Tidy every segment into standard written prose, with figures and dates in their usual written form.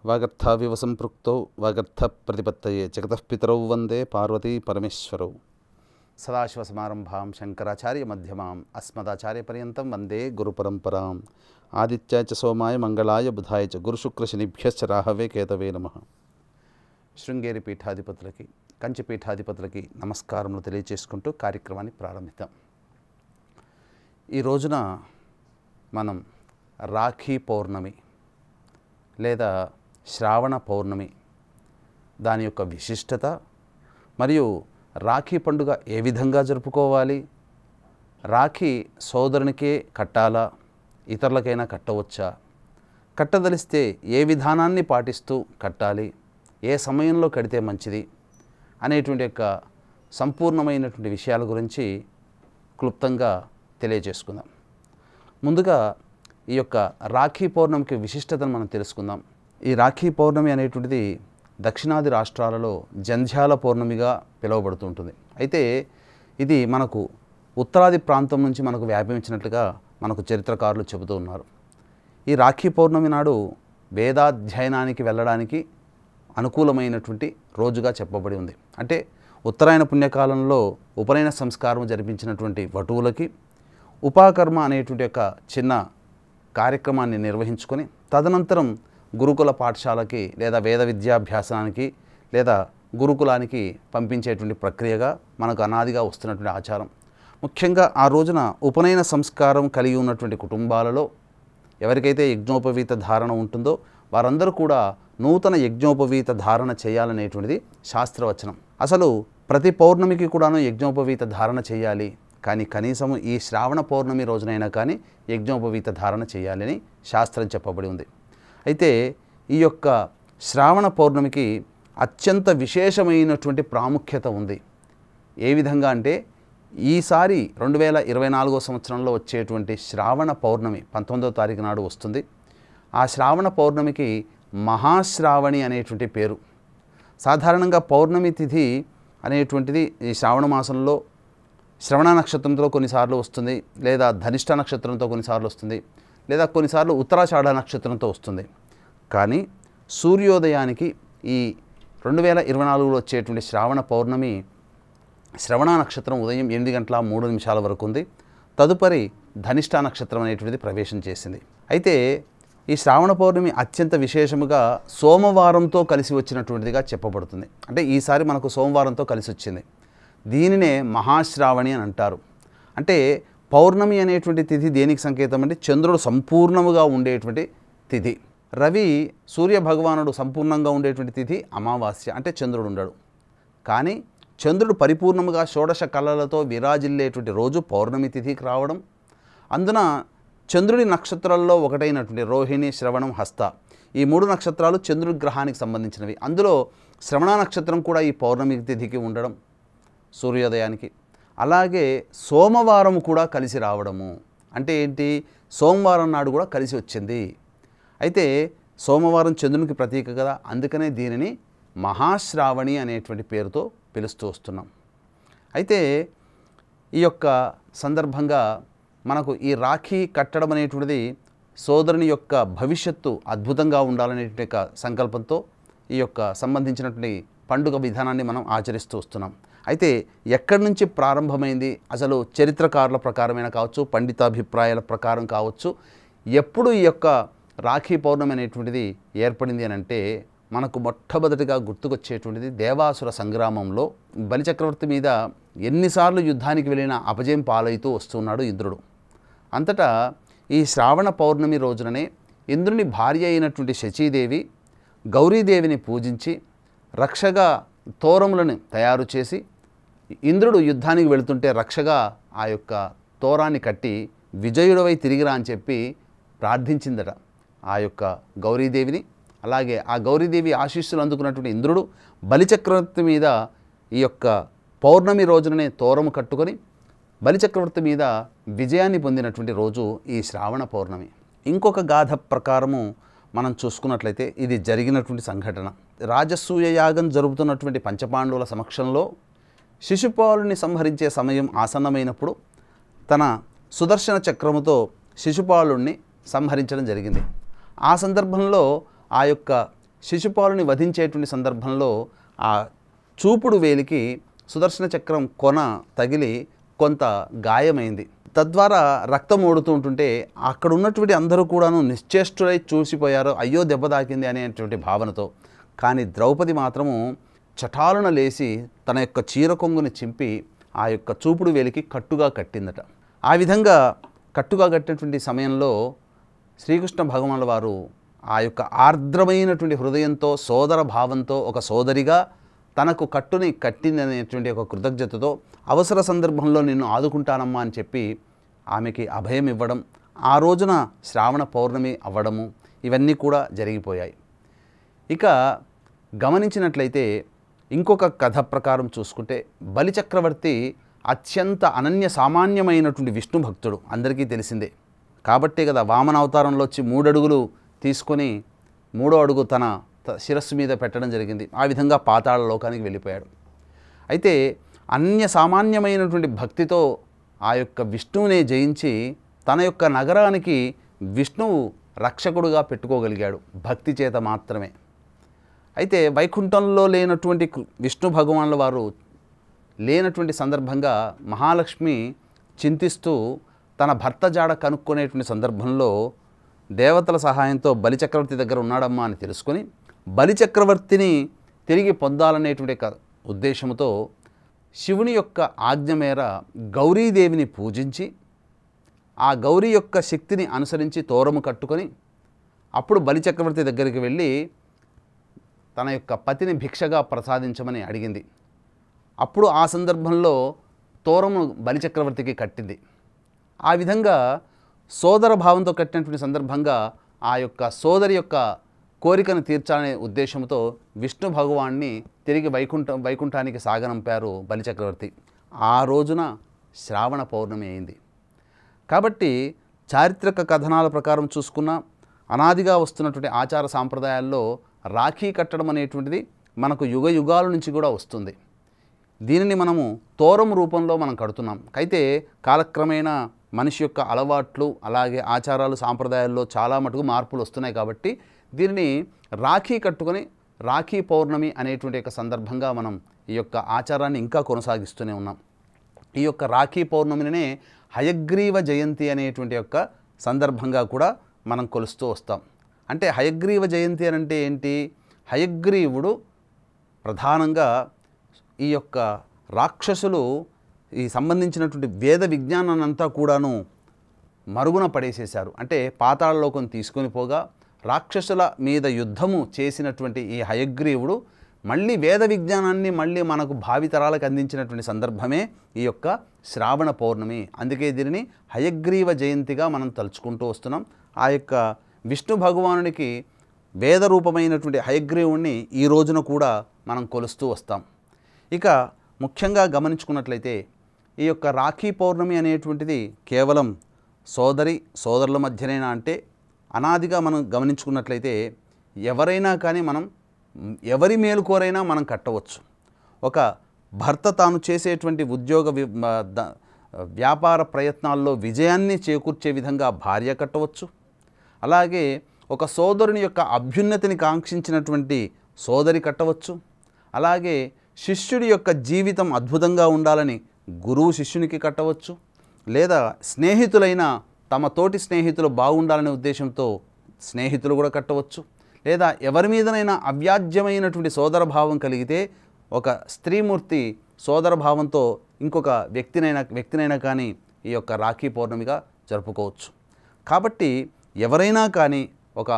వాగర్థావివ సంపృక్తౌ వాగర్థప్రతిపత్తయే జగతః పితరౌ వందే పార్వతీ పరమేశ్వరౌ. సదాశివసమారంభాం శంకరాచార్య మధ్యమాం అస్మదాచార్యపర్యంతం వందే గురుపరంపరాం. ఆదిత్యాయ చ సోమాయ మంగళాయ బుధాయ చ గురుశుక్రశనిభ్యశ్చ రాహవే కేతవే నమః. శృంగేరి పీఠాధిపతులకి, కంచి పీఠాధిపతులకి నమస్కారములు తెలియజేసుకుంటూ కార్యక్రమాన్ని ప్రారంభిద్దాం. ఈ రోజున మనం రాఖీ పౌర్ణమి లేదా శ్రావణ పౌర్ణమి, దాని యొక్క విశిష్టత మరియు రాఖీ పండుగ ఏ విధంగా జరుపుకోవాలి, రాఖీ సోదరునికే కట్టాలా, ఇతరులకైనా కట్టవచ్చా, కట్టదలిస్తే ఏ విధానాన్ని పాటిస్తూ కట్టాలి, ఏ సమయంలో కడితే మంచిది అనేటువంటి యొక్క సంపూర్ణమైనటువంటి విషయాల గురించి క్లుప్తంగా తెలియజేసుకుందాం. ముందుగా ఈ యొక్క రాఖీ పౌర్ణమికి విశిష్టతను మనం తెలుసుకుందాం. ఈ రాఖీ పౌర్ణమి అనేటువంటిది దక్షిణాది రాష్ట్రాలలో జంధ్యాల పౌర్ణమిగా పిలువబడుతుంటుంది. అయితే ఇది మనకు ఉత్తరాది ప్రాంతం నుంచి మనకు వ్యాపించినట్లుగా మనకు చరిత్రకారులు చెబుతూ ఉన్నారు. ఈ రాఖీ పౌర్ణమి నాడు వేదాధ్యయనానికి వెళ్ళడానికి అనుకూలమైనటువంటి రోజుగా చెప్పబడి ఉంది. అంటే ఉత్తరాయణ పుణ్యకాలంలో ఉపనయన సంస్కారం జరిపించినటువంటి వటువులకి ఉపాకర్మ అనేటువంటి యొక్క చిన్న కార్యక్రమాన్ని నిర్వహించుకొని తదనంతరం గురుకుల పాఠశాలకి లేదా వేద విద్యాభ్యాసానికి లేదా గురుకులానికి పంపించేటువంటి ప్రక్రియగా మనకు అనాదిగా వస్తున్నటువంటి ఆచారం. ముఖ్యంగా ఆ రోజున ఉపనయన సంస్కారం కలిగి ఉన్నటువంటి కుటుంబాలలో ఎవరికైతే యజ్ఞోపవీత ధారణ ఉంటుందో వారందరూ కూడా నూతన యజ్ఞోపవీత ధారణ చేయాలనేటువంటిది శాస్త్రవచనం. అసలు ప్రతి పౌర్ణమికి కూడాను యజ్ఞోపవీత ధారణ చేయాలి, కానీ కనీసం ఈ శ్రావణ పౌర్ణమి రోజునైనా కానీ యజ్ఞోపవీత ధారణ చేయాలని శాస్త్రం చెప్పబడి ఉంది. అయితే ఈ యొక్క శ్రావణ పౌర్ణమికి అత్యంత విశేషమైనటువంటి ప్రాముఖ్యత ఉంది. ఏ విధంగా అంటే ఈసారి 2024 సంవత్సరంలో వచ్చేటువంటి శ్రావణ పౌర్ణమి 19వ తారీఖు నాడు వస్తుంది. ఆ శ్రావణ పౌర్ణమికి మహాశ్రావణి అనేటువంటి పేరు. సాధారణంగా పౌర్ణమి తిథి అనేటువంటిది ఈ శ్రావణ మాసంలో శ్రవణ నక్షత్రంతో కొన్నిసార్లు వస్తుంది, లేదా ధనిష్ట నక్షత్రంతో కొన్నిసార్లు వస్తుంది, లేదా కొన్నిసార్లు ఉత్తరాషాఢ నక్షత్రంతో వస్తుంది. కానీ సూర్యోదయానికి ఈ 2024లో వచ్చేటువంటి శ్రావణ పౌర్ణమి శ్రవణ నక్షత్రం ఉదయం 8:03 వరకు ఉంది. తదుపరి ధనిష్ట నక్షత్రం అనేటువంటిది ప్రవేశం చేసింది. అయితే ఈ శ్రావణ పౌర్ణమి అత్యంత విశేషముగా సోమవారంతో కలిసి వచ్చినటువంటిదిగా చెప్పబడుతుంది. అంటే ఈసారి మనకు సోమవారంతో కలిసి వచ్చింది. దీనినే మహాశ్రావణి అని అంటారు. అంటే పౌర్ణమి అనేటువంటి తిథి దేనికి సంకేతం అంటే చంద్రుడు సంపూర్ణముగా ఉండేటువంటి తిథి. రవి సూర్య భగవానుడు సంపూర్ణంగా ఉండేటువంటి తిథి అమావాస్య, అంటే చంద్రుడు ఉండడు. కానీ చంద్రుడు పరిపూర్ణముగా షోడశ కళలతో విరాజిల్లేటువంటి రోజు పౌర్ణమి తిథికి రావడం, అందున చంద్రుడి నక్షత్రాల్లో ఒకటైనటువంటి రోహిణి, శ్రవణం, హస్త ఈ 3 నక్షత్రాలు చంద్రుడి గ్రహానికి సంబంధించినవి. అందులో శ్రవణ నక్షత్రం కూడా ఈ పౌర్ణమి తిథికి ఉండడం సూర్యోదయానికి. అలాగే సోమవారం కూడా కలిసి రావడము అంటే ఏంటి, సోమవారం నాడు కూడా కలిసి వచ్చింది. అయితే సోమవారం చంద్రునికి ప్రతీక కదా, అందుకనే దీనిని మహాశ్రావణి అనేటువంటి పేరుతో పిలుస్తూ వస్తున్నాం. అయితే ఈ యొక్క సందర్భంగా మనకు ఈ రాఖీ కట్టడం అనేటువంటిది సోదరుని యొక్క భవిష్యత్తు అద్భుతంగా ఉండాలనేటువంటి యొక్క సంకల్పంతో ఈ యొక్క సంబంధించినటువంటి పండుగ విధానాన్ని మనం ఆచరిస్తూ వస్తున్నాం. అయితే ఎక్కడి నుంచి ప్రారంభమైంది, అసలు చరిత్రకారుల ప్రకారమైనా కావచ్చు, పండితాభిప్రాయాల ప్రకారం కావచ్చు, ఎప్పుడు ఈ యొక్క రాఖీ పౌర్ణమి అనేటువంటిది ఏర్పడింది అని అంటే మనకు మొట్టమొదటిగా గుర్తుకొచ్చేటువంటిది దేవాసుర సంగ్రామంలో బలిచక్రవర్తి మీద ఎన్నిసార్లు యుద్ధానికి వెళ్ళినా అపజయం పాలవుతూ వస్తున్నాడు ఇంద్రుడు. అంతటా ఈ శ్రావణ పౌర్ణమి రోజుననే ఇంద్రుని భార్య అయినటువంటి శచీదేవి గౌరీదేవిని పూజించి రక్షగా తోరములను తయారు చేసి ఇంద్రుడు యుద్ధానికి వెళుతుంటే రక్షగా ఆ యొక్క తోరాన్ని కట్టి విజయుడవై తిరిగిరా అని చెప్పి ప్రార్థించిందట ఆ యొక్క గౌరీదేవిని. అలాగే ఆ గౌరీదేవి ఆశీస్సులు అందుకున్నటువంటి ఇంద్రుడు బలిచక్రవర్తి మీద ఈ యొక్క పౌర్ణమి రోజుననే తోరము కట్టుకొని బలిచక్రవర్తి మీద విజయాన్ని పొందినటువంటి రోజు ఈ శ్రావణ పౌర్ణమి. ఇంకొక గాథ ప్రకారము మనం చూసుకున్నట్లయితే ఇది జరిగినటువంటి సంఘటన. రాజసూయ యాగం జరుగుతున్నటువంటి పంచపాండవుల సమక్షంలో శిశుపాలుని సంహరించే సమయం ఆసన్నమైనప్పుడు తన సుదర్శన చక్రముతో శిశుపాలుణ్ణి సంహరించడం జరిగింది. ఆ సందర్భంలో ఆ యొక్క శిశుపాలుని వధించేటువంటి సందర్భంలో ఆ చూపుడు వేలికి సుదర్శన చక్రం కొన తగిలి కొంత గాయమైంది. తద్వారా రక్తం ఓడుతూ ఉంటుంటే అక్కడ ఉన్నటువంటి అందరూ కూడాను నిశ్చేష్టులై చూసిపోయారు, అయ్యో దెబ్బ తాకింది అనేటువంటి భావనతో. కానీ ద్రౌపది మాత్రము చటాలున లేచి తన యొక్క చీర కొంగుని చింపి ఆ యొక్క చూపుడు వేలికి కట్టుగా కట్టిందట. ఆ విధంగా కట్టుగా కట్టినటువంటి సమయంలో శ్రీకృష్ణ భగవానుల వారు ఆ యొక్క ఆర్ద్రమైనటువంటి హృదయంతో, సోదర భావంతో, ఒక సోదరిగా తనకు కట్టుని కట్టిందనేటువంటి ఒక కృతజ్ఞతతో అవసర సందర్భంలో నిన్ను ఆదుకుంటానమ్మా అని చెప్పి ఆమెకి అభయం ఇవ్వడం, ఆ రోజున శ్రావణ పౌర్ణమి అవ్వడము, ఇవన్నీ కూడా జరిగిపోయాయి. ఇక గమనించినట్లయితే ఇంకొక కథ ప్రకారం చూసుకుంటే బలిచక్రవర్తి అత్యంత అనన్య సామాన్యమైనటువంటి విష్ణు భక్తుడు, అందరికీ తెలిసిందే. కాబట్టే కదా వామన అవతారంలో వచ్చి 3 అడుగులు తీసుకొని 3వ అడుగు తన శిరస్సు మీద పెట్టడం జరిగింది. ఆ విధంగా పాతాళ లోకానికి వెళ్ళిపోయాడు. అయితే అన్య సామాన్యమైనటువంటి భక్తితో ఆ యొక్క విష్ణువునే జయించి తన యొక్క నగరానికి విష్ణువు రక్షకుడుగా పెట్టుకోగలిగాడు భక్తి చేత మాత్రమే. అయితే వైకుంఠంలో లేనటువంటి విష్ణు భగవానుల వారు లేనటువంటి సందర్భంగా మహాలక్ష్మి చింతిస్తూ తన భర్త జాడ కనుక్కునేటువంటి సందర్భంలో దేవతల సహాయంతో బలిచక్రవర్తి దగ్గర ఉన్నాడమ్మా అని తెలుసుకొని బలిచక్రవర్తిని తిరిగి పొందాలనేటువంటి ఉద్దేశంతో శివుని యొక్క ఆజ్ఞ మేర గౌరీదేవిని పూజించి ఆ గౌరీ యొక్క శక్తిని అనుసరించి తోరము కట్టుకొని అప్పుడు బలిచక్రవర్తి దగ్గరికి వెళ్ళి తన యొక్క పతిని భిక్షగా ప్రసాదించమని అడిగింది. అప్పుడు ఆ సందర్భంలో తోరము బలిచక్రవర్తికి కట్టింది. ఆ విధంగా సోదర భావంతో కట్టినటువంటి సందర్భంగా ఆ యొక్క సోదరి యొక్క కోరికను తీర్చాలనే ఉద్దేశంతో విష్ణు భగవాన్ని తిరిగి వైకుంఠానికి సాగనంపారు బలిచక్రవర్తి. ఆ రోజున శ్రావణ పౌర్ణమి అయింది. కాబట్టి చారిత్రక కథనాల ప్రకారం చూసుకున్న అనాదిగా వస్తున్నటువంటి ఆచార సాంప్రదాయాల్లో రాఖీ కట్టడం అనేటువంటిది మనకు యుగ యుగాల నుంచి కూడా వస్తుంది. దీనిని మనము తోరం రూపంలో మనం కడుతున్నాం. అయితే కాలక్రమేణా మనిషి యొక్క అలవాట్లు అలాగే ఆచారాలు సాంప్రదాయాల్లో చాలా మటుకు మార్పులు వస్తున్నాయి. కాబట్టి దీనిని రాఖీ కట్టుకొని రాఖీ పౌర్ణమి అనేటువంటి యొక్క సందర్భంగా మనం ఈ యొక్క ఆచారాన్ని ఇంకా కొనసాగిస్తూనే ఉన్నాం. ఈ యొక్క రాఖీ పౌర్ణమినే హయగ్రీవ జయంతి అనేటువంటి యొక్క సందర్భంగా కూడా మనం కొలుస్తూ వస్తాం. అంటే హయగ్రీవ జయంతి అని అంటే ఏంటి? హయగ్రీవుడు ప్రధానంగా ఈ యొక్క రాక్షసులు ఈ సంబంధించినటువంటి వేద విజ్ఞానాన్ని అంతా కూడాను మరుగున పడేసేశారు. అంటే పాతాళలోకం తీసుకొని పోగా రాక్షసుల మీద యుద్ధము చేసినటువంటి ఈ హయగ్రీవుడు మళ్ళీ వేద విజ్ఞానాన్ని మళ్ళీ మనకు భావితరాలకు అందించినటువంటి సందర్భమే ఈ యొక్క శ్రావణ పౌర్ణమి. అందుకే దీనిని హయగ్రీవ జయంతిగా మనం తలుచుకుంటూ వస్తున్నాం. ఆ యొక్క విష్ణు భగవానునికి వేద రూపమైనటువంటి హయగ్రీవుణ్ణి ఈ రోజున కూడా మనం కొలుస్తూ వస్తాం. ఇక ముఖ్యంగా గమనించుకున్నట్లయితే ఈ యొక్క రాఖీ పౌర్ణమి అనేటువంటిది కేవలం సోదరుల మధ్యనైనా అంటే అనాదిగా మనం గమనించుకున్నట్లయితే ఎవరైనా కానీ మనం ఎవరి మేలు కోరైనా మనం కట్టవచ్చు. ఒక భర్త తాను చేసేటువంటి ఉద్యోగ వ్యాపార ప్రయత్నాల్లో విజయాన్ని చేకూర్చే విధంగా భార్య కట్టవచ్చు. అలాగే ఒక సోదరుని యొక్క అభ్యున్నతిని కాంక్షించినటువంటి సోదరి కట్టవచ్చు. అలాగే శిష్యుడి యొక్క జీవితం అద్భుతంగా ఉండాలని గురువు శిష్యునికి కట్టవచ్చు. లేదా స్నేహితులైన తమ తోటి స్నేహితులు బాగుండాలనే ఉద్దేశంతో స్నేహితులు కూడా కట్టవచ్చు. లేదా ఎవరి మీదనైనా అవ్యాజ్యమైనటువంటి సోదరభావం కలిగితే ఒక స్త్రీమూర్తి సోదరభావంతో ఇంకొక వ్యక్తినైనా కానీ ఈ యొక్క రాఖీ పౌర్ణమిగా జరుపుకోవచ్చు. కాబట్టి ఎవరైనా కానీ ఒక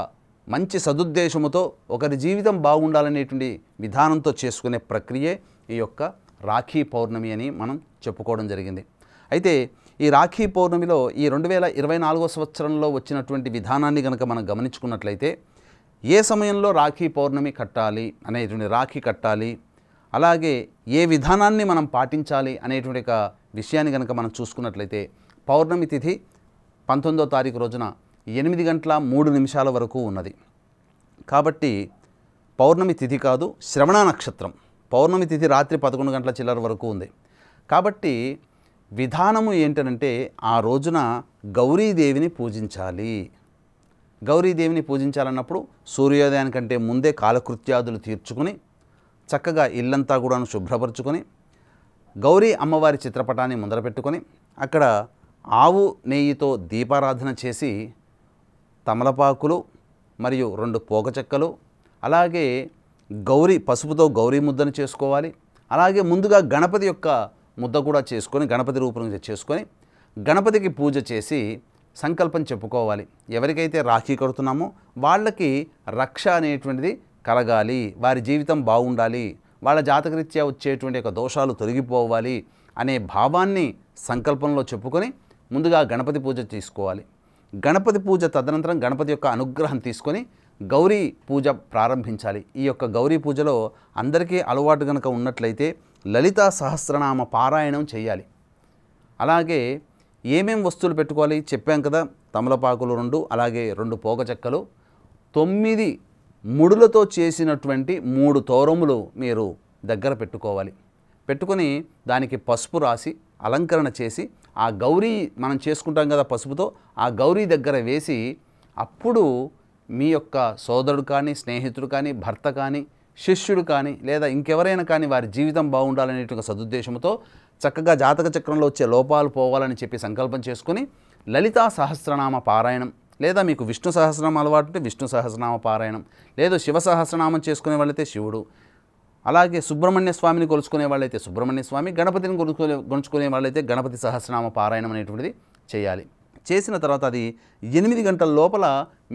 మంచి సదుద్దేశముతో ఒకరి జీవితం బాగుండాలనేటువంటి విధానంతో చేసుకునే ప్రక్రియే ఈ యొక్క రాఖీ పౌర్ణమి అని మనం చెప్పుకోవడం జరిగింది. అయితే ఈ రాఖీ పౌర్ణమిలో ఈ 2024 సంవత్సరంలో వచ్చినటువంటి విధానాన్ని కనుక మనం గమనించుకున్నట్లయితే ఏ సమయంలో రాఖీ పౌర్ణమి కట్టాలి అనేటువంటి రాఖీ కట్టాలి, అలాగే ఏ విధానాన్ని మనం పాటించాలి అనేటువంటి ఒక విషయాన్ని కనుక మనం చూసుకున్నట్లయితే పౌర్ణమి తిథి 19వ తారీఖు రోజున 8:03 వరకు ఉన్నది. కాబట్టి పౌర్ణమి తిథి కాదు, శ్రవణ నక్షత్రం. పౌర్ణమి తిథి రాత్రి 11 గంటల చిల్లర వరకు ఉంది. కాబట్టి విధానము ఏంటంటే ఆ రోజున గౌరీదేవిని పూజించాలి. గౌరీదేవిని పూజించాలన్నప్పుడు సూర్యోదయానికంటే ముందే కాలకృత్యాదులు తీర్చుకుని చక్కగా ఇల్లంతా కూడాను శుభ్రపరుచుకొని గౌరీ అమ్మవారి చిత్రపటాన్ని ముందర పెట్టుకొని అక్కడ ఆవు నెయ్యితో దీపారాధన చేసి తమలపాకులు మరియు 2 పోక చెక్కలు అలాగే పసుపుతో గౌరీ ముద్దను చేసుకోవాలి. అలాగే ముందుగా గణపతి యొక్క ముద్ద కూడా చేసుకొని గణపతి రూపంలో చేసుకొని గణపతికి పూజ చేసి సంకల్పం చెప్పుకోవాలి. ఎవరికైతే రాఖీ కడుతున్నామో వాళ్ళకి రక్ష అనేటువంటిది కలగాలి, వారి జీవితం బాగుండాలి, వాళ్ళ జాతకరీత్యా వచ్చేటువంటి యొక్క దోషాలు తొలగిపోవాలి అనే భావాన్ని సంకల్పంలో చెప్పుకొని ముందుగా గణపతి పూజ తీసుకోవాలి. గణపతి పూజ తదనంతరం గణపతి యొక్క అనుగ్రహం తీసుకొని గౌరీ పూజ ప్రారంభించాలి. ఈ యొక్క గౌరీ పూజలో అందరికీ అలవాటు కనుక ఉన్నట్లయితే లలితా సహస్రనామ పారాయణం చేయాలి. అలాగే ఏమేం వస్తువులు పెట్టుకోవాలి చెప్పాం కదా, తమలపాకులు 2, అలాగే 2 పోక చెక్కలు, 9 ముడులతో చేసినటువంటి 3 తోరములు మీరు దగ్గర పెట్టుకోవాలి. పెట్టుకొని దానికి పసుపు రాసి అలంకరణ చేసి ఆ గౌరీ మనం చేసుకుంటాం కదా పసుపుతో, ఆ గౌరీ దగ్గర వేసి అప్పుడు మీ యొక్క సోదరుడు కానీ, స్నేహితుడు కానీ, భర్త కానీ, శిష్యుడు కానీ లేదా ఇంకెవరైనా కానీ వారి జీవితం బాగుండాలనేటువంటి సదుద్దేశంతో చక్కగా జాతక చక్రంలో వచ్చే లోపాలు పోవాలని చెప్పి సంకల్పం చేసుకుని లలితా సహస్రనామ పారాయణం లేదా మీకు విష్ణు సహస్రనామం అలవాటు ఉంటే విష్ణు సహస్రనామ పారాయణం, లేదు శివ సహస్రనామం చేసుకునే వాళ్ళైతే శివుడు, అలాగే సుబ్రహ్మణ్య స్వామిని కొలుచుకునే వాళ్ళైతే సుబ్రహ్మణ్య స్వామి, గణపతిని కొలుచుకునే వాళ్ళైతే గణపతి సహస్రనామ పారాయణం అనేటువంటిది చేయాలి. చేసిన తర్వాత అది 8 గంటల లోపల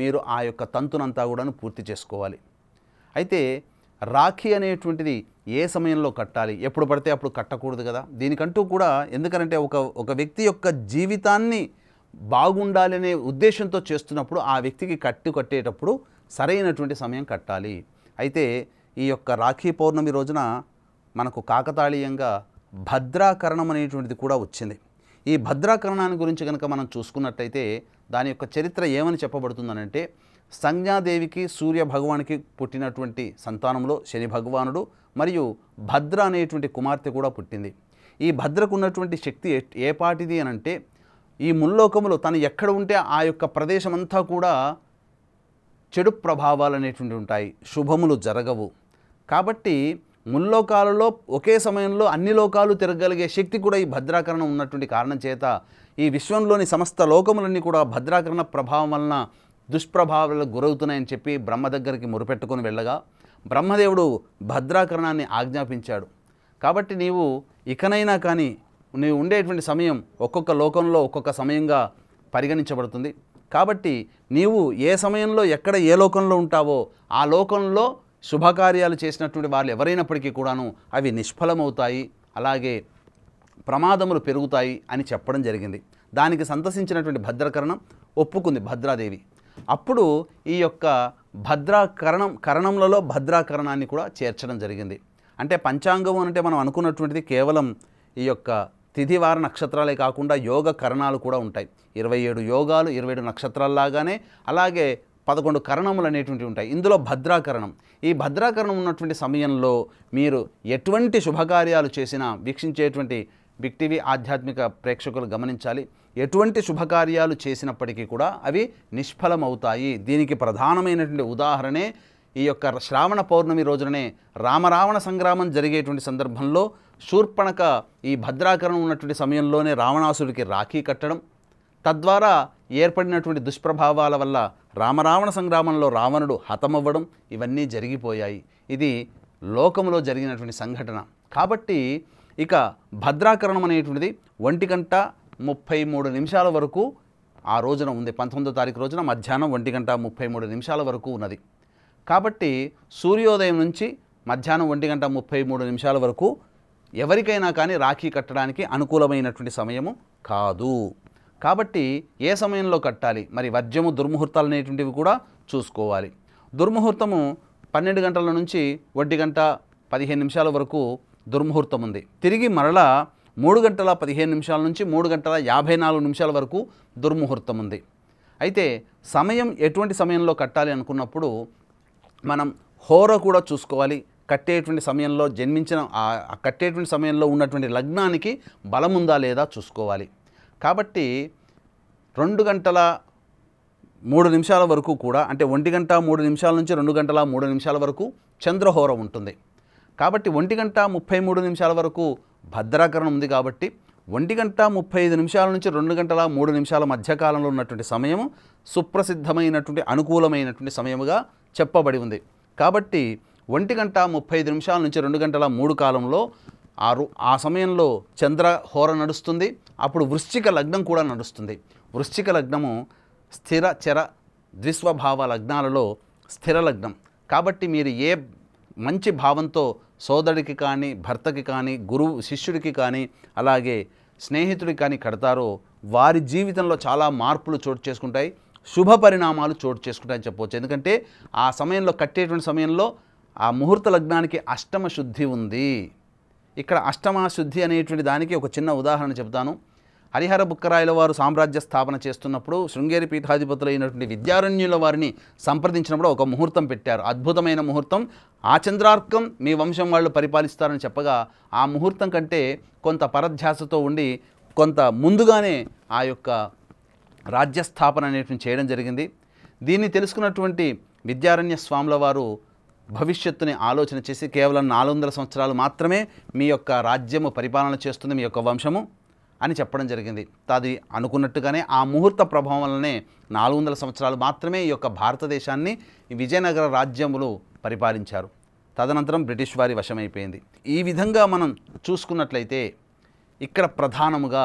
మీరు ఆ యొక్క తంతునంతా కూడాను పూర్తి చేసుకోవాలి. అయితే రాఖీ అనేటువంటిది ఏ సమయంలో కట్టాలి, ఎప్పుడు పడితే అప్పుడు కట్టకూడదు కదా. దీనికంటూ కూడా ఎందుకంటే ఒక వ్యక్తి యొక్క జీవితాన్ని బాగుండాలనే ఉద్దేశంతో చేస్తున్నప్పుడు ఆ వ్యక్తికి కట్టేటప్పుడు సరైనటువంటి సమయం కట్టాలి. అయితే ఈ యొక్క రాఖీ పౌర్ణమి రోజున మనకు కాకతాళీయంగా భద్రాకరణం అనేటువంటిది కూడా వచ్చింది. ఈ భద్రాకరణాన్ని గురించి కనుక మనం చూసుకున్నట్టయితే దాని యొక్క చరిత్ర ఏమని చెప్పబడుతుందనంటే సంజ్ఞాదేవికి సూర్య భగవానికి పుట్టినటువంటి సంతానంలో శని భగవానుడు మరియు భద్ర అనేటువంటి కుమార్తె కూడా పుట్టింది. ఈ భద్రకు ఉన్నటువంటి శక్తి ఏపాటిది అనంటే ఈ ముల్లోకములో తను ఎక్కడ ఉంటే ఆ యొక్క ప్రదేశం అంతా కూడా చెడు ప్రభావాలు అనేటువంటివి ఉంటాయి, శుభములు జరగవు. కాబట్టి ముల్లోకాలలో ఒకే సమయంలో అన్ని లోకాలు తిరగలిగే శక్తి కూడా ఈ భద్రాకరణం ఉన్నటువంటి కారణం చేత ఈ విశ్వంలోని సమస్త లోకములన్నీ కూడా భద్రాకరణ ప్రభావం వలన దుష్ప్రభావాలకు గురవుతున్నాయని చెప్పి బ్రహ్మ దగ్గరికి మొరుపెట్టుకొని వెళ్ళగా బ్రహ్మదేవుడు భద్రాకరణాన్ని ఆజ్ఞాపించాడు. కాబట్టి నీవు ఇకనైనా కానీ నీవు ఉండేటువంటి సమయం ఒక్కొక్క లోకంలో ఒక్కొక్క సమయంగా పరిగణించబడుతుంది. కాబట్టి నీవు ఏ సమయంలో ఎక్కడ ఏ లోకంలో ఉంటావో ఆ లోకంలో శుభకార్యాలు చేసినటువంటి వాళ్ళు ఎవరైనప్పటికీ కూడాను అవి నిష్ఫలమవుతాయి, అలాగే ప్రమాదములు పెరుగుతాయి అని చెప్పడం జరిగింది. దానికి సంతసించినటువంటి భద్రాకరణం ఒప్పుకుంది భద్రాదేవి. అప్పుడు ఈ యొక్క కరణంలలో భద్రాకరణాన్ని కూడా చేర్చడం జరిగింది. అంటే పంచాంగం అంటే మనం అనుకున్నటువంటిది కేవలం ఈ యొక్క తిథివార నక్షత్రాలే కాకుండా యోగ కరణాలు కూడా ఉంటాయి. 27 యోగాలు 27 నక్షత్రాల్లాగానే అలాగే 11 కరణములు అనేటువంటివి ఉంటాయి. ఇందులో భద్రాకరణం, ఈ భద్రాకరణం ఉన్నటువంటి సమయంలో మీరు ఎటువంటి శుభకార్యాలు చేసినా వీక్షించేటువంటి బిగ్ టీవీ ఆధ్యాత్మిక ప్రేక్షకులు గమనించాలి, ఎటువంటి శుభకార్యాలు చేసినప్పటికీ కూడా అవి నిష్ఫలమవుతాయి. దీనికి ప్రధానమైనటువంటి ఉదాహరణే ఈ యొక్క శ్రావణ పౌర్ణమి రోజుననే రామరావణ సంగ్రామం జరిగేటువంటి సందర్భంలో శూర్పణఖ ఈ భద్రాకరణం ఉన్నటువంటి సమయంలోనే రావణాసుడికి రాఖీ కట్టడం, తద్వారా ఏర్పడినటువంటి దుష్ప్రభావాల వల్ల రామరావణ సంగ్రామంలో రావణుడు హతమవ్వడం ఇవన్నీ జరిగిపోయాయి. ఇది లోకంలో జరిగినటువంటి సంఘటన. కాబట్టి ఇక భద్రాకరణం అనేటువంటిది 1:33 వరకు ఆ రోజున ఉంది. 19వ తారీఖు రోజున మధ్యాహ్నం 1:33 వరకు ఉన్నది. కాబట్టి సూర్యోదయం నుంచి మధ్యాహ్నం 1:33 వరకు ఎవరికైనా కానీ రాఖీ కట్టడానికి అనుకూలమైనటువంటి సమయము కాదు. కాబట్టి ఏ సమయంలో కట్టాలి, మరి వర్జ్యము దుర్ముహూర్తాలు అనేటువంటివి కూడా చూసుకోవాలి. దుర్ముహూర్తము 12 గంటల నుంచి 1:15 వరకు దుర్ముహూర్తం ఉంది. తిరిగి మరలా 3:15 నుంచి 3:54 వరకు దుర్ముహూర్తం ఉంది. అయితే సమయం ఎటువంటి సమయంలో కట్టాలి అనుకున్నప్పుడు మనం హోర కూడా చూసుకోవాలి. కట్టేటువంటి సమయంలో కట్టేటువంటి సమయంలో ఉన్నటువంటి లగ్నానికి బలం ఉందా లేదా చూసుకోవాలి. కాబట్టి 2 గంటల 3 నిమిషాల వరకు కూడా, అంటే 1:03 నుంచి 2:03 వరకు చంద్రహోర ఉంటుంది. కాబట్టి 1:33 వరకు భద్రాకరణం ఉంది. కాబట్టి 1:35 నుంచి 2:03 మధ్యకాలంలో ఉన్నటువంటి సమయము సుప్రసిద్ధమైనటువంటి అనుకూలమైనటువంటి సమయముగా చెప్పబడి ఉంది. కాబట్టి 1:35 నుంచి 2:03 కాలంలో ఆ సమయంలో చంద్రహోర నడుస్తుంది. అప్పుడు వృశ్చిక లగ్నం కూడా నడుస్తుంది. వృశ్చిక లగ్నము స్థిర చర ద్విస్వభావ లగ్నాలలో స్థిర లగ్నం. కాబట్టి మీరు ఏ మంచి భావంతో సోదరుడికి కానీ, భర్తకి కానీ, గురువు శిష్యుడికి కానీ, అలాగే స్నేహితుడికి కానీ కడతారో వారి జీవితంలో చాలా మార్పులు చోటు చేసుకుంటాయి, శుభ పరిణామాలు చోటు చేసుకుంటాయని చెప్పవచ్చు. ఎందుకంటే ఆ సమయంలో కట్టేటువంటి సమయంలో ఆ ముహూర్త లగ్నానికి అష్టమ శుద్ధి ఉంది. ఇక్కడ అష్టమ శుద్ధి అనేటువంటి దానికి ఒక చిన్న ఉదాహరణ చెప్తాను. హరిహర బుక్కరాయల వారు సామ్రాజ్య స్థాపన చేస్తున్నప్పుడు శృంగేరి పీఠాధిపతులైనటువంటి విద్యారణ్యుల వారిని సంప్రదించినప్పుడు ఒక ముహూర్తం పెట్టారు. అద్భుతమైన ముహూర్తం. ఆ చంద్రార్కం మీ వంశం వాళ్ళు పరిపాలిస్తారని చెప్పగా ఆ ముహూర్తం కంటే కొంత పరధ్యాసతో ఉండి కొంత ముందుగానే ఆ యొక్క రాజ్యస్థాపన అనేటువంటి చేయడం జరిగింది. దీన్ని తెలుసుకున్నటువంటి విద్యారణ్య స్వాముల వారు భవిష్యత్తుని ఆలోచన చేసి కేవలం 400 సంవత్సరాలు మాత్రమే మీ యొక్క రాజ్యము పరిపాలన చేస్తుంది, మీ యొక్క వంశము అని చెప్పడం జరిగింది. అది అనుకున్నట్టుగానే ఆ ముహూర్త ప్రభావం వల్లనే 400 సంవత్సరాలు మాత్రమే ఈ యొక్క భారతదేశాన్ని విజయనగర రాజ్యములు పరిపాలించారు. తదనంతరం బ్రిటిష్ వారి వశమైపోయింది. ఈ విధంగా మనం చూసుకున్నట్లయితే ఇక్కడ ప్రధానముగా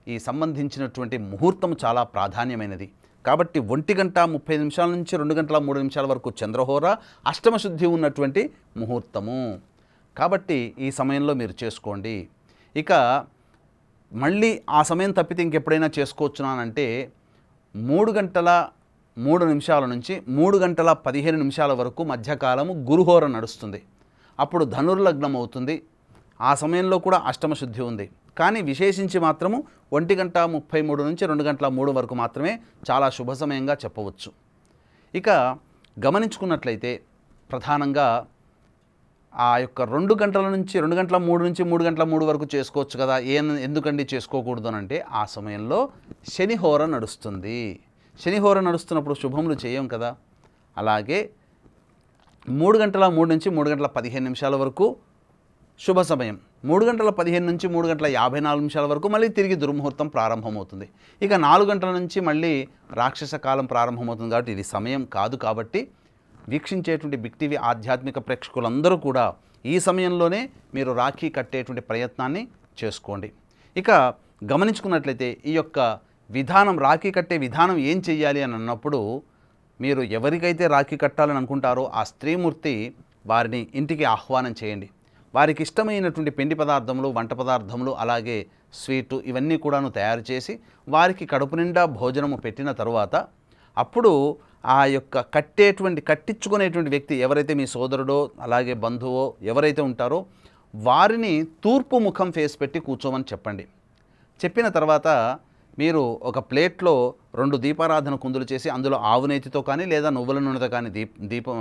ఈ సంబంధించినటువంటి ముహూర్తం చాలా ప్రాధాన్యమైనది. కాబట్టి 1:30 నుంచి 2:03 వరకు చంద్రహోర, అష్టమ శుద్ధి ఉన్నటువంటి ముహూర్తము. కాబట్టి ఈ సమయంలో మీరు చేసుకోండి. ఇక మళ్ళీ ఆ సమయం తప్పితే ఇంకెప్పుడైనా చేసుకోవచ్చునానంటే 3:03 నుంచి 3:15 వరకు మధ్యకాలము గురుహోర నడుస్తుంది. అప్పుడు ధనుర్లగ్నం అవుతుంది. ఆ సమయంలో కూడా అష్టమ శుద్ధి ఉంది. కానీ విశేషించి మాత్రము 1:33 నుంచి 2:03 వరకు మాత్రమే చాలా శుభ సమయంగా చెప్పవచ్చు. ఇక గమనించుకున్నట్లయితే ప్రధానంగా ఆ యొక్క 2 గంటల నుంచి 2:03 నుంచి 3:03 వరకు చేసుకోవచ్చు కదా, ఎందుకండి చేసుకోకూడదు అని అంటే ఆ సమయంలో శనిహోర నడుస్తుంది. శనిహోర నడుస్తున్నప్పుడు శుభములు చేయం కదా. అలాగే 3:03 నుంచి 3:15 వరకు శుభ సమయం. 3:15 నుంచి 3:54 వరకు మళ్ళీ తిరిగి దుర్ముహూర్తం ప్రారంభమవుతుంది. ఇక 4 గంటల నుంచి మళ్ళీ రాక్షస కాలం ప్రారంభమవుతుంది. కాబట్టి ఇది సమయం కాదు. కాబట్టి వీక్షించేటువంటి బిగ్ టీవీ ఆధ్యాత్మిక ప్రేక్షకులందరూ కూడా ఈ సమయంలోనే మీరు రాఖీ కట్టేటువంటి ప్రయత్నాన్ని చేసుకోండి. ఇక గమనించుకున్నట్లయితే ఈ యొక్క విధానం, రాఖీ కట్టే విధానం ఏం చెయ్యాలి అని అన్నప్పుడు మీరు ఎవరికైతే రాఖీ కట్టాలని అనుకుంటారో ఆ స్త్రీమూర్తి వారిని ఇంటికి ఆహ్వానం చేయండి. వారికి ఇష్టమైనటువంటి పిండి పదార్థములు, వంట పదార్థములు, అలాగే స్వీటు ఇవన్నీ కూడాను తయారు చేసి వారికి కడుపు నిండా భోజనము పెట్టిన తరువాత అప్పుడు ఆ యొక్క కట్టించుకునేటువంటి వ్యక్తి ఎవరైతే మీ సోదరుడో అలాగే బంధువో ఎవరైతే ఉంటారో వారిని తూర్పు ముఖం ఫేస్ పెట్టి కూర్చోమని చెప్పండి. చెప్పిన తర్వాత మీరు ఒక ప్లేట్లో 2 దీపారాధన కుందులు చేసి అందులో ఆవునేతితో కానీ లేదా నువ్వుల నూనెతో కానీ దీపం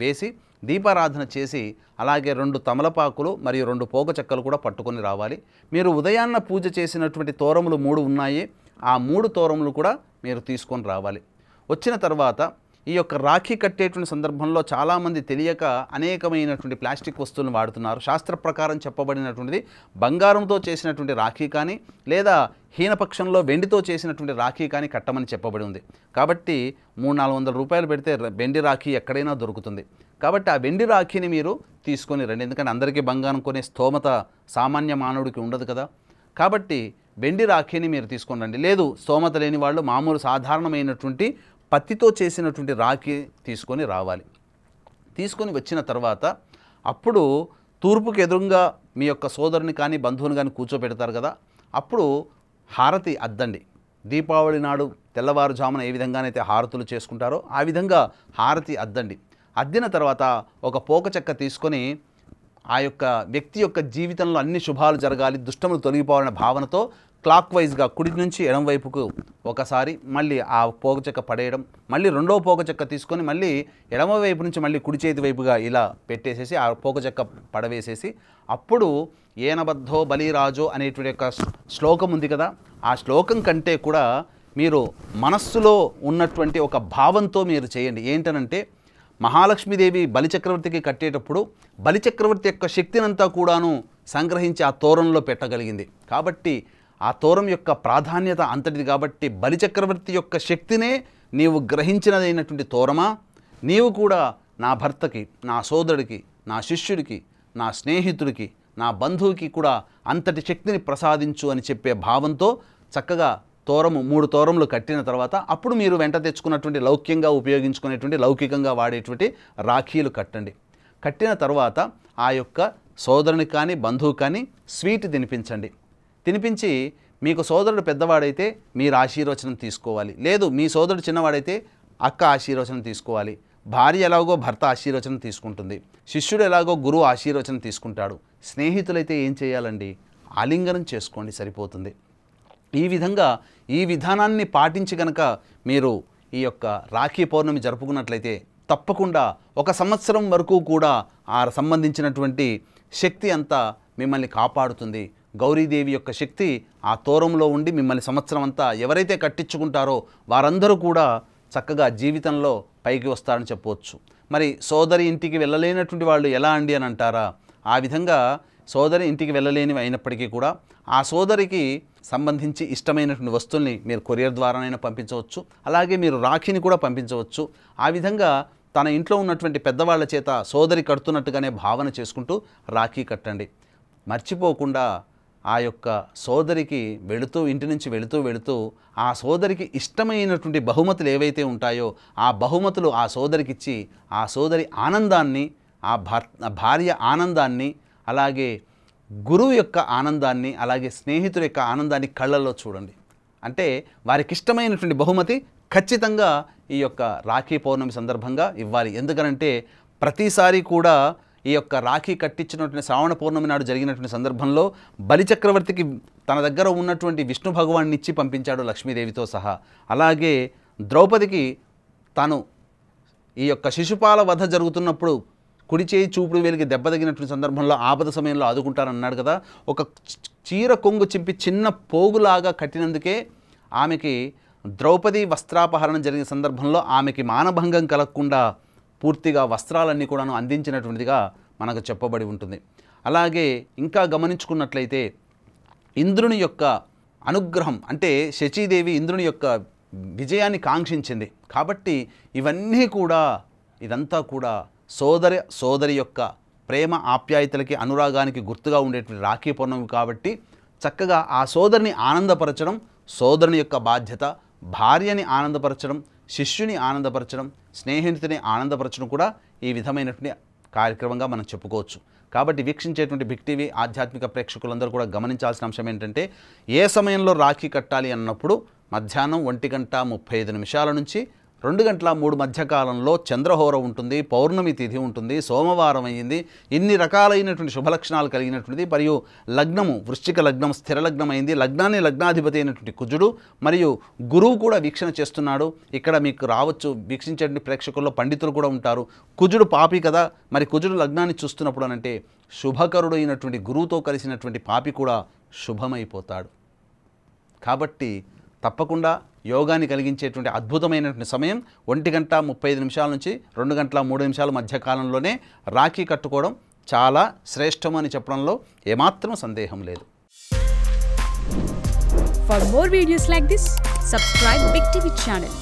వేసి దీపారాధన చేసి అలాగే 2 తమలపాకులు మరియు 2 పోగ చెక్కలు కూడా పట్టుకొని రావాలి. మీరు ఉదయాన్న పూజ చేసినటువంటి తోరములు 3 ఉన్నాయి. ఆ 3 తోరములు కూడా మీరు తీసుకొని రావాలి. వచ్చిన తర్వాత ఈ యొక్క రాఖీ కట్టేటువంటి సందర్భంలో చాలామంది తెలియక అనేకమైనటువంటి ప్లాస్టిక్ వస్తువులను వాడుతున్నారు. శాస్త్ర ప్రకారం చెప్పబడినటువంటిది బంగారంతో చేసినటువంటి రాఖీ కానీ లేదా హీనపక్షంలో వెండితో చేసినటువంటి రాఖీ కానీ కట్టమని చెప్పబడి ఉంది. కాబట్టి 300-400 రూపాయలు పెడితే వెండి రాఖీ ఎక్కడైనా దొరుకుతుంది. కాబట్టి ఆ వెండి రాఖీని మీరు తీసుకొని రండి. ఎందుకంటే అందరికీ బంగారం కొనే స్తోమత సామాన్య మానవుడికి ఉండదు కదా. కాబట్టి వెండి రాఖీని మీరు తీసుకొని రండి. లేదు స్తోమత లేని వాళ్ళు మామూలు సాధారణమైనటువంటి పత్తితో చేసినటువంటి రాఖీ తీసుకొని రావాలి. తీసుకొని వచ్చిన తర్వాత అప్పుడు తూర్పుకి ఎదురుగా మీ యొక్క సోదరుని కానీ బంధువుని కానీ కూర్చోబెడతారు కదా, అప్పుడు హారతి అద్దండి. దీపావళి నాడు తెల్లవారుజామున ఏ విధంగానైతే హారతులు చేసుకుంటారో ఆ విధంగా హారతి అద్దండి. అద్దిన తర్వాత ఒక పోక చెక్క తీసుకొని ఆ యొక్క వ్యక్తి యొక్క జీవితంలో అన్ని శుభాలు జరగాలి, దుష్టములు తొలగిపోవాలనే భావనతో క్లాక్ వైజ్గా కుడి నుంచి ఎడం వైపుకు ఒకసారి మళ్ళీ ఆ పోగచెక్క పడేయడం, మళ్ళీ రెండవ పోగచెక్క తీసుకొని మళ్ళీ ఎడమ వైపు నుంచి మళ్ళీ కుడి చేతి వైపుగా ఇలా పెట్టేసేసి ఆ పోగచెక్క పడవేసేసి అప్పుడు ఏనబద్ధో బలిరాజో అనేటువంటి యొక్క శ్లోకం ఉంది కదా, ఆ శ్లోకం కంటే కూడా మీరు మనస్సులో ఉన్నటువంటి ఒక భావంతో మీరు చేయండి. ఏంటనంటే మహాలక్ష్మీదేవి బలిచక్రవర్తికి కట్టేటప్పుడు బలిచక్రవర్తి యొక్క శక్తినంతా కూడాను సంగ్రహించి ఆ తోరణంలో పెట్టగలిగింది. కాబట్టి ఆ తోరం యొక్క ప్రాధాన్యత అంతటిది. కాబట్టి బలిచక్రవర్తి యొక్క శక్తినే నీవు గ్రహించినదైనటువంటి తోరమా, నీవు కూడా నా భర్తకి, నా సోదరుడికి, నా శిష్యుడికి, నా స్నేహితుడికి, నా బంధువుకి కూడా అంతటి శక్తిని ప్రసాదించు అని చెప్పే భావంతో చక్కగా 3 తోరములు కట్టిన తర్వాత అప్పుడు మీరు వెంట తెచ్చుకున్నటువంటి లౌక్యంగా ఉపయోగించుకునేటువంటి లౌకికంగా వాడేటువంటి రాఖీలు కట్టండి. కట్టిన తర్వాత ఆ యొక్క సోదరునికి కానీ బంధువు కానీ స్వీట్ తినిపించండి. తినిపించి మీకు సోదరుడు పెద్దవాడైతే మీరు ఆశీర్వచనం తీసుకోవాలి, లేదు మీ సోదరుడు చిన్నవాడైతే అక్క ఆశీర్వచనం తీసుకోవాలి. భార్య ఎలాగో భర్త ఆశీర్వచనం తీసుకుంటుంది, శిష్యుడు ఎలాగో గురువు ఆశీర్వచనం తీసుకుంటాడు. స్నేహితులైతే ఏం చేయాలండి, ఆలింగనం చేసుకోండి, సరిపోతుంది. ఈ విధంగా ఈ విధానాన్ని పాటించి కనుక మీరు ఈ యొక్క రాఖీ పౌర్ణమి జరుపుకున్నట్లయితే తప్పకుండా 1 సంవత్సరం వరకు కూడా ఆ సంబంధించినటువంటి శక్తి అంతా మిమ్మల్ని కాపాడుతుంది. గౌరీదేవి యొక్క శక్తి ఆ తోరంలో ఉండి మిమ్మల్ని సంవత్సరం అంతా ఎవరైతే కట్టించుకుంటారో వారందరూ కూడా చక్కగా జీవితంలో పైకి వస్తారని చెప్పవచ్చు. మరి సోదరి ఇంటికి వెళ్ళలేనటువంటి వాళ్ళు ఎలా అండి అని అంటారా? ఆ విధంగా సోదరి ఇంటికి వెళ్ళలేనివి అయినప్పటికీ కూడా ఆ సోదరికి సంబంధించి ఇష్టమైనటువంటి వస్తువుల్ని మీరు కొరియర్ ద్వారానైనా పంపించవచ్చు, అలాగే మీరు రాఖీని కూడా పంపించవచ్చు. ఆ విధంగా తన ఇంట్లో ఉన్నటువంటి పెద్దవాళ్ల చేత సోదరి కడుతున్నట్టుగానే భావన చేసుకుంటూ రాఖీ కట్టండి. మర్చిపోకుండా ఆ యొక్క సోదరికి ఇంటి నుంచి వెళుతూ ఆ సోదరికి ఇష్టమైనటువంటి బహుమతులు ఏవైతే ఉంటాయో ఆ బహుమతులు ఆ సోదరికి ఇచ్చి ఆ సోదరి ఆనందాన్ని, ఆ భార్య ఆనందాన్ని, అలాగే గురువు యొక్క ఆనందాన్ని, అలాగే స్నేహితుల యొక్క ఆనందాన్ని కళ్ళల్లో చూడండి. అంటే వారికి ఇష్టమైనటువంటి బహుమతి ఖచ్చితంగా ఈ యొక్క రాఖీ పౌర్ణమి సందర్భంగా ఇవ్వాలి. ఎందుకనంటే ప్రతిసారి కూడా ఈ యొక్క రాఖీ కట్టించినటువంటి శ్రావణ పౌర్ణమి నాడు జరిగినటువంటి సందర్భంలో బలిచక్రవర్తికి తన దగ్గర ఉన్నటువంటి విష్ణు భగవాన్ని ఇచ్చి పంపించాడు లక్ష్మీదేవితో సహా. అలాగే ద్రౌపదికి తాను ఈ యొక్క శిశుపాల వధ జరుగుతున్నప్పుడు కుడి చేయి చూపుడు వేలికి దెబ్బ తగినటువంటి సందర్భంలో ఆపద సమయంలో ఆదుకుంటారన్నాడు కదా. ఒక చీర కొంగు చింపి చిన్న పోగులాగా కట్టినందుకే ఆమెకి ద్రౌపది వస్త్రాపహరణం జరిగిన సందర్భంలో ఆమెకి మానభంగం కలగకుండా పూర్తిగా వస్త్రాలన్నీ కూడాను అందించినటువంటిదిగా మనకు చెప్పబడి ఉంటుంది. అలాగే ఇంకా గమనించుకున్నట్లయితే ఇంద్రుని యొక్క అనుగ్రహం, అంటే శచీదేవి ఇంద్రుని యొక్క విజయాన్ని కాంక్షించింది. కాబట్టి ఇదంతా కూడా సోదరి యొక్క ప్రేమ ఆప్యాయతలకి అనురాగానికి గుర్తుగా ఉండేటువంటి రాఖీ పౌర్ణమి. కాబట్టి చక్కగా ఆ సోదరిని ఆనందపరచడం సోదరుని యొక్క బాధ్యత. భార్యని ఆనందపరచడం, శిష్యుని ఆనందపరచడం, స్నేహితుని ఆనందపరచడం కూడా ఈ విధమైనటువంటి కార్యక్రమంగా మనం చెప్పుకోవచ్చు. కాబట్టి వీక్షించేటువంటి బిగ్ టీవీ ఆధ్యాత్మిక ప్రేక్షకులందరూ కూడా గమనించాల్సిన అంశం ఏంటంటే ఏ సమయంలో రాఖీ కట్టాలి అన్నప్పుడు మధ్యాహ్నం 1:35 నుంచి 2:03 మధ్యకాలంలో చంద్రహోర ఉంటుంది, పౌర్ణమి తిథి ఉంటుంది, సోమవారం అయ్యింది. ఇన్ని రకాలైనటువంటి శుభలక్షణాలు కలిగినటువంటిది. మరియు లగ్నము వృశ్చిక లగ్నం స్థిర లగ్నం అయింది. లగ్నాన్ని లగ్నాధిపతి అయినటువంటి కుజుడు మరియు గురువు కూడా వీక్షణ చేస్తున్నాడు. ఇక్కడ మీకు రావచ్చు వీక్షించేటువంటి ప్రేక్షకుల్లో పండితులు కూడా ఉంటారు. కుజుడు పాపి కదా, మరి కుజుడు లగ్నాన్ని చూస్తున్నప్పుడు అనంటే శుభకరుడు అయినటువంటి గురువుతో కలిసినటువంటి పాపి కూడా శుభమైపోతాడు. కాబట్టి తప్పకుండా యోగాన్ని కలిగించేటువంటి అద్భుతమైనటువంటి సమయం 1:35 నుంచి 2:03 మధ్యకాలంలోనే రాఖీ కట్టుకోవడం చాలా శ్రేష్టం అని చెప్పడంలో ఏమాత్రం సందేహం లేదు. For more videos like this, subscribe Big TV channel.